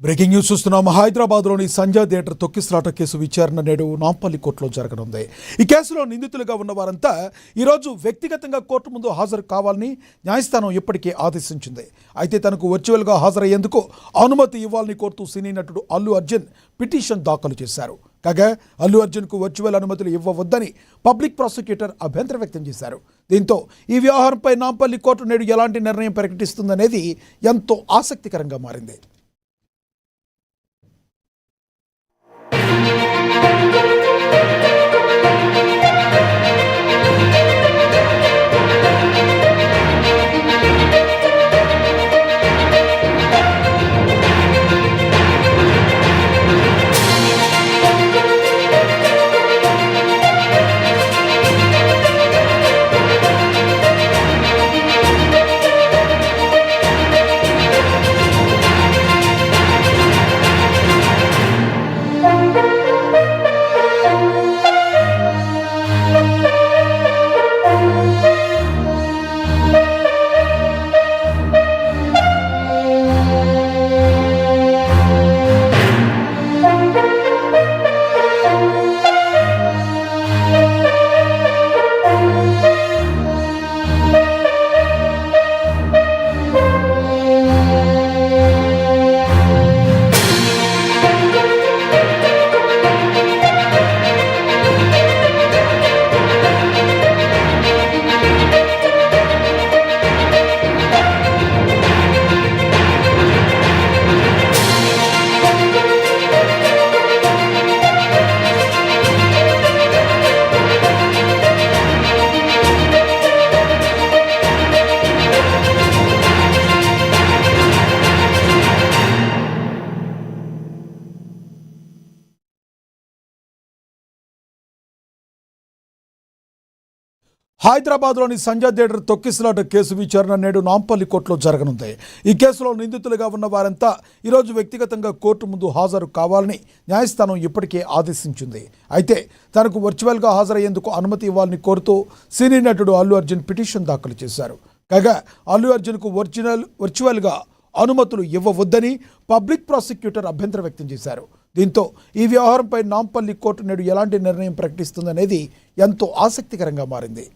Breaking news చూస్తున్నాం. హైదరాబాద్లోని Sanjay theatre తొక్కిసలాట కేసు విచారణ నేడు నాంపల్లి కోర్టులో జరగనుంది. ఈ కేసులో నిందితులుగా ఉన్న వారంతా ఈరోజు వ్యక్తిగతంగా కోర్టు ముందు హాజరు కావాలని న్యాయస్థానం ఇప్పటికే ఆదేశించింది. అయితే తనకు వర్చువల్గా హాజరయ్యేందుకు అనుమతి ఇవ్వాలని కోరుతూ సినీ నటుడు అల్లు అర్జున్ పిటిషన్ దాఖలు చేశారు. కాగా అల్లు అర్జున్కు వర్చువల్ అనుమతులు ఇవ్వవద్దని పబ్లిక్ ప్రాసిక్యూటర్ అభ్యంతరం వ్యక్తం చేశారు. దీంతో ఈ వ్యవహారంపై నాంపల్లి కోర్టు నేడు ఎలాంటి నిర్ణయం ప్రకటిస్తుందనేది ఎంతో ఆసక్తికరంగా మారింది. హైదరాబాద్లోని సంజయ్ థియేటర్ తొక్కిసలాట కేసు విచారణ నేడు నాంపల్లి కోర్టులో జరగనుంది. ఈ కేసులో నిందితులుగా ఉన్న వారంతా ఈరోజు వ్యక్తిగతంగా కోర్టు ముందు హాజరు కావాలని న్యాయస్థానం ఇప్పటికే ఆదేశించింది. అయితే తనకు వర్చువల్గా హాజరయ్యేందుకు అనుమతి ఇవ్వాలని కోరుతూ సినీ నటుడు అల్లు అర్జున్ పిటిషన్ దాఖలు చేశారు. కాగా అల్లు అర్జున్కు వర్చువల్గా అనుమతులు ఇవ్వవద్దని పబ్లిక్ ప్రాసిక్యూటర్ అభ్యంతరం వ్యక్తం చేశారు. దీంతో ఈ వ్యవహారంపై నాంపల్లి కోర్టు నేడు ఎలాంటి నిర్ణయం ప్రకటిస్తుందనేది ఎంతో ఆసక్తికరంగా మారింది.